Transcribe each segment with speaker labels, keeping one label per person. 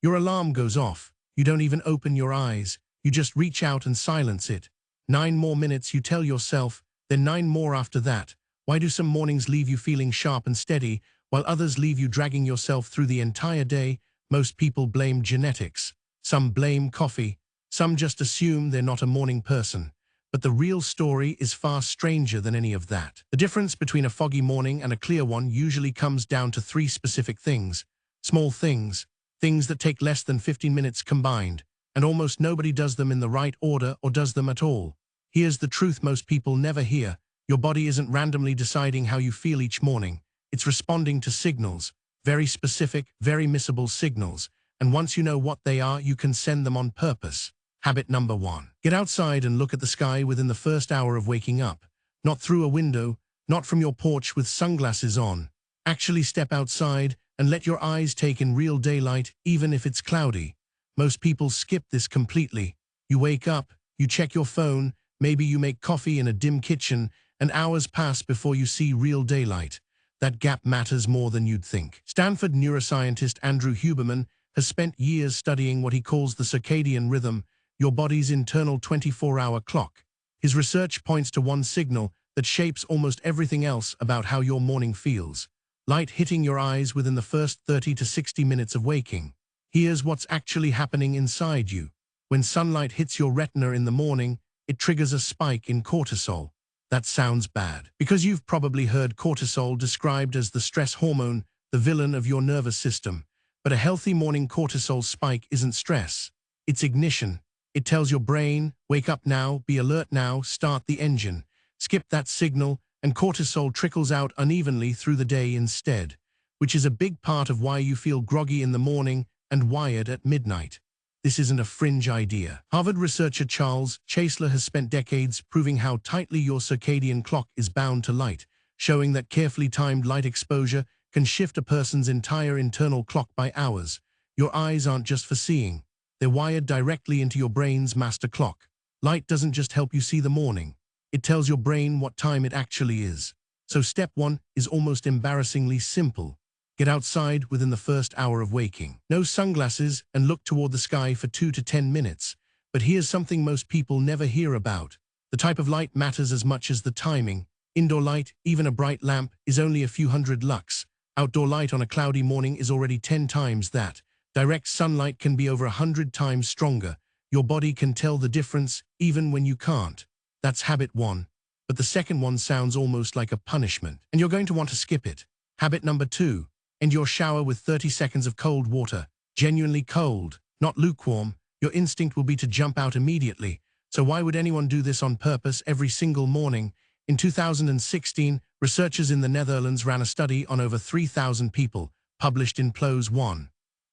Speaker 1: Your alarm goes off. You don't even open your eyes. You just reach out and silence it. 9 more minutes, you tell yourself, then 9 more after that. Why do some mornings leave you feeling sharp and steady, while others leave you dragging yourself through the entire day? Most people blame genetics. Some blame coffee. Some just assume they're not a morning person. But the real story is far stranger than any of that. The difference between a foggy morning and a clear one usually comes down to 3 specific things. Small things. Things that take less than 15 minutes combined. And almost nobody does them in the right order or does them at all. Here's the truth most people never hear. Your body isn't randomly deciding how you feel each morning. It's responding to signals. Very specific, very missable signals. And once you know what they are, you can send them on purpose. Habit number 1. Get outside and look at the sky within the first hour of waking up. Not through a window, not from your porch with sunglasses on. Actually step outside and let your eyes take in real daylight, even if it's cloudy. Most people skip this completely. You wake up, you check your phone, maybe you make coffee in a dim kitchen, and hours pass before you see real daylight. That gap matters more than you'd think. Stanford neuroscientist Andrew Huberman has spent years studying what he calls the circadian rhythm, your body's internal 24-hour clock. His research points to one signal that shapes almost everything else about how your morning feels. Light hitting your eyes within the first 30 to 60 minutes of waking. Here's what's actually happening inside you. When sunlight hits your retina in the morning, it triggers a spike in cortisol. That sounds bad, because you've probably heard cortisol described as the stress hormone, the villain of your nervous system. But a healthy morning cortisol spike isn't stress. It's ignition. It tells your brain, wake up now, be alert now, start the engine. Skip that signal, and cortisol trickles out unevenly through the day instead, which is a big part of why you feel groggy in the morning and wired at midnight. This isn't a fringe idea. Harvard researcher Charles Chasler has spent decades proving how tightly your circadian clock is bound to light, showing that carefully timed light exposure can shift a person's entire internal clock by hours. Your eyes aren't just for seeing. They're wired directly into your brain's master clock. Light doesn't just help you see the morning. It tells your brain what time it actually is. So step 1 is almost embarrassingly simple. Get outside within the first hour of waking. No sunglasses and look toward the sky for 2 to 10 minutes. But here's something most people never hear about. The type of light matters as much as the timing. Indoor light, even a bright lamp, is only a few hundred lux. Outdoor light on a cloudy morning is already 10 times that. Direct sunlight can be over 100 times stronger. Your body can tell the difference even when you can't. That's habit 1. But the second one sounds almost like a punishment, and you're going to want to skip it. Habit number 2. End your shower with 30 seconds of cold water. Genuinely cold, not lukewarm. Your instinct will be to jump out immediately. So why would anyone do this on purpose every single morning? In 2016, researchers in the Netherlands ran a study on over 3,000 people, published in PLOS One.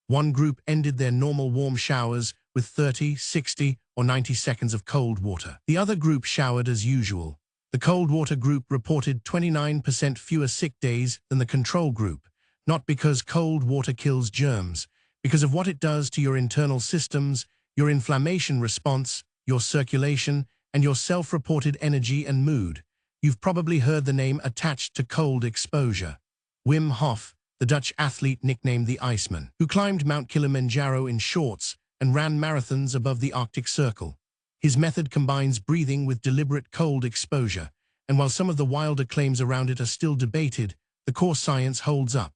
Speaker 1: One group ended their normal warm showers with 30, 60, or 90 seconds of cold water. The other group showered as usual. The cold water group reported 29% fewer sick days than the control group, not because cold water kills germs, because of what it does to your internal systems, your inflammation response, your circulation, and your self-reported energy and mood. You've probably heard the name attached to cold exposure. Wim Hof, the Dutch athlete nicknamed the Iceman, who climbed Mount Kilimanjaro in shorts and ran marathons above the Arctic Circle. His method combines breathing with deliberate cold exposure, and while some of the wilder claims around it are still debated, the core science holds up.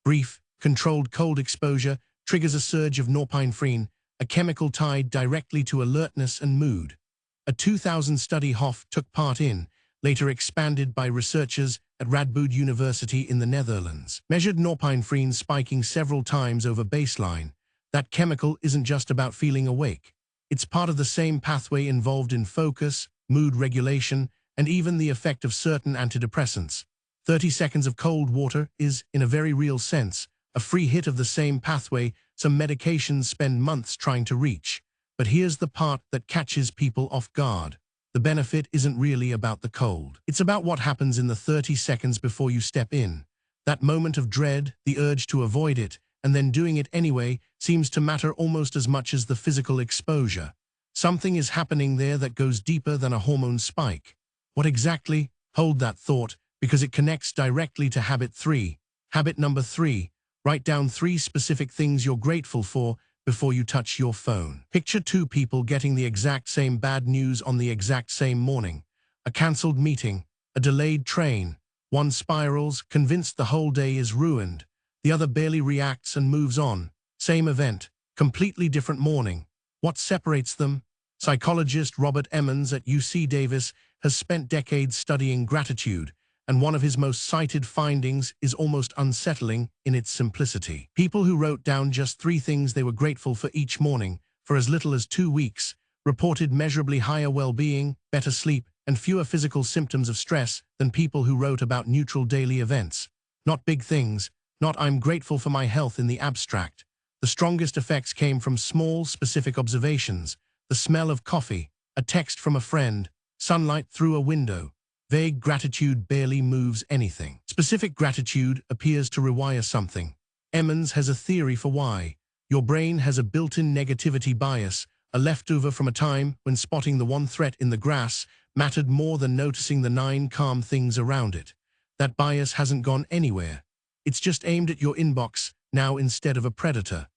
Speaker 1: Brief, controlled cold exposure triggers a surge of norepinephrine, a chemical tied directly to alertness and mood. A 2000 study Hof took part in, later expanded by researchers at Radboud University in the Netherlands, measured norepinephrine spiking several times over baseline. That chemical isn't just about feeling awake. It's part of the same pathway involved in focus, mood regulation, and even the effect of certain antidepressants. 30 seconds of cold water is, in a very real sense, a free hit of the same pathway some medications spend months trying to reach. But here's the part that catches people off guard. The benefit isn't really about the cold. It's about what happens in the 30 seconds before you step in. That moment of dread, the urge to avoid it, and then doing it anyway, seems to matter almost as much as the physical exposure. Something is happening there that goes deeper than a hormone spike. What exactly? Hold that thought, because it connects directly to habit 3. Habit number 3. Write down 3 specific things you're grateful for before you touch your phone. Picture two people getting the exact same bad news on the exact same morning. A cancelled meeting, a delayed train. One spirals, convinced the whole day is ruined. The other barely reacts and moves on. Same event, completely different morning. What separates them? Psychologist Robert Emmons at UC Davis has spent decades studying gratitude, and one of his most cited findings is almost unsettling in its simplicity. People who wrote down just 3 things they were grateful for each morning, for as little as 2 weeks, reported measurably higher well-being, better sleep, and fewer physical symptoms of stress than people who wrote about neutral daily events. Not big things, not "I'm grateful for my health" in the abstract. The strongest effects came from small, specific observations: the smell of coffee, a text from a friend, sunlight through a window. Vague gratitude barely moves anything. Specific gratitude appears to rewire something. Emmons has a theory for why. Your brain has a built-in negativity bias, a leftover from a time when spotting the one threat in the grass mattered more than noticing the 9 calm things around it. That bias hasn't gone anywhere. It's just aimed at your inbox now instead of a predator.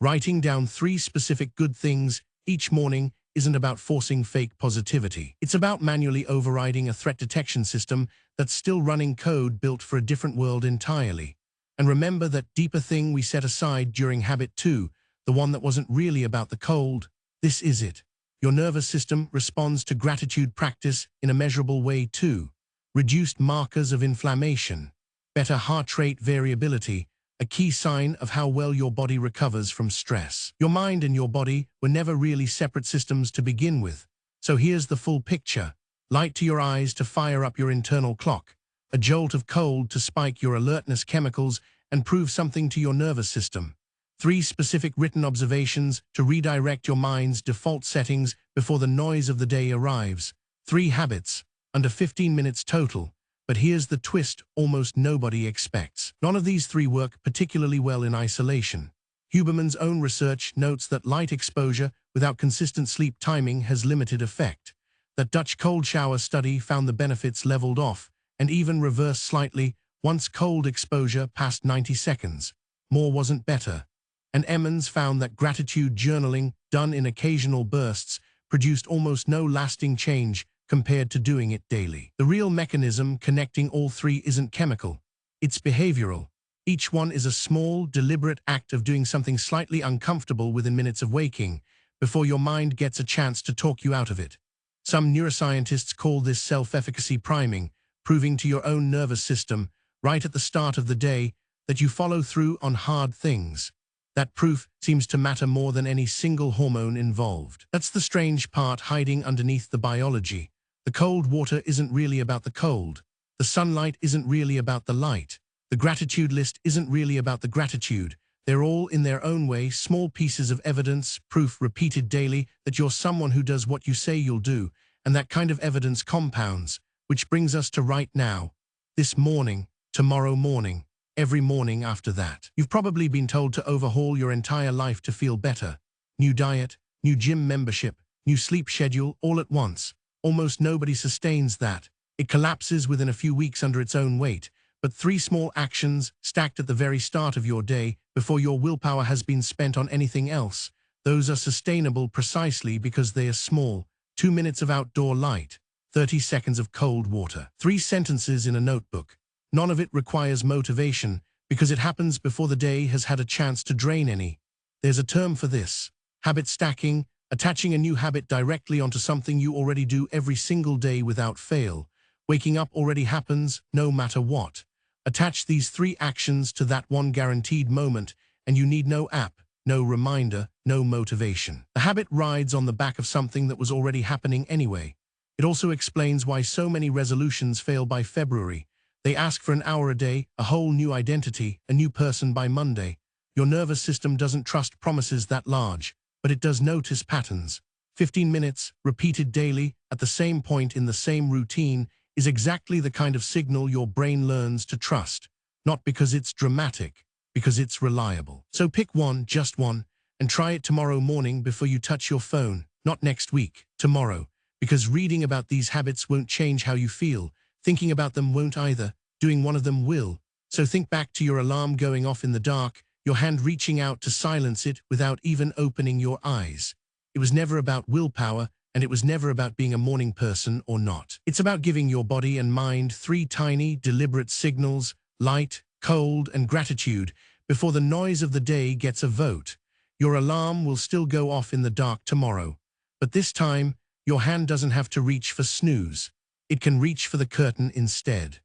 Speaker 1: Writing down 3 specific good things each morning isn't about forcing fake positivity. It's about manually overriding a threat detection system that's still running code built for a different world entirely. And remember that deeper thing we set aside during habit 2, the one that wasn't really about the cold. This is it. Your nervous system responds to gratitude practice in a measurable way too. Reduced markers of inflammation, better heart rate variability, a key sign of how well your body recovers from stress. Your mind and your body were never really separate systems to begin with. So here's the full picture. Light to your eyes to fire up your internal clock. A jolt of cold to spike your alertness chemicals and prove something to your nervous system. 3 specific written observations to redirect your mind's default settings before the noise of the day arrives. 3 habits, under 15 minutes total. But here's the twist almost nobody expects. None of these 3 work particularly well in isolation. Huberman's own research notes that light exposure without consistent sleep timing has limited effect. That Dutch cold shower study found the benefits leveled off, and even reversed slightly once cold exposure passed 90 seconds. More wasn't better. And Emmons found that gratitude journaling, done in occasional bursts, produced almost no lasting change compared to doing it daily. The real mechanism connecting all 3 isn't chemical. It's behavioral. Each one is a small, deliberate act of doing something slightly uncomfortable within minutes of waking, before your mind gets a chance to talk you out of it. Some neuroscientists call this self-efficacy priming, proving to your own nervous system, right at the start of the day, that you follow through on hard things. That proof seems to matter more than any single hormone involved. That's the strange part hiding underneath the biology. The cold water isn't really about the cold. The sunlight isn't really about the light. The gratitude list isn't really about the gratitude. They're all, in their own way, small pieces of evidence, proof repeated daily that you're someone who does what you say you'll do, and that kind of evidence compounds, which brings us to right now. This morning, tomorrow morning, every morning after that. You've probably been told to overhaul your entire life to feel better. New diet, new gym membership, new sleep schedule, all at once. Almost nobody sustains that. It collapses within a few weeks under its own weight. But 3 small actions stacked at the very start of your day, before your willpower has been spent on anything else, those are sustainable precisely because they are small. 2 minutes of outdoor light, 30 seconds of cold water, 3 sentences in a notebook. None of it requires motivation because it happens before the day has had a chance to drain any. There's a term for this: habit stacking, attaching a new habit directly onto something you already do every single day without fail. Waking up already happens, no matter what. Attach these 3 actions to that one guaranteed moment, and you need no app, no reminder, no motivation. The habit rides on the back of something that was already happening anyway. It also explains why so many resolutions fail by February. They ask for an hour a day, a whole new identity, a new person by Monday. Your nervous system doesn't trust promises that large, but it does notice patterns. 15 minutes, repeated daily, at the same point in the same routine, is exactly the kind of signal your brain learns to trust. Not because it's dramatic, because it's reliable. So pick one, just one, and try it tomorrow morning before you touch your phone. Not next week, tomorrow. Because reading about these habits won't change how you feel. Thinking about them won't either. Doing one of them will. So think back to your alarm going off in the dark, your hand reaching out to silence it without even opening your eyes. It was never about willpower, and it was never about being a morning person or not. It's about giving your body and mind 3 tiny, deliberate signals: light, cold, and gratitude, before the noise of the day gets a vote. Your alarm will still go off in the dark tomorrow, but this time, your hand doesn't have to reach for snooze. It can reach for the curtain instead.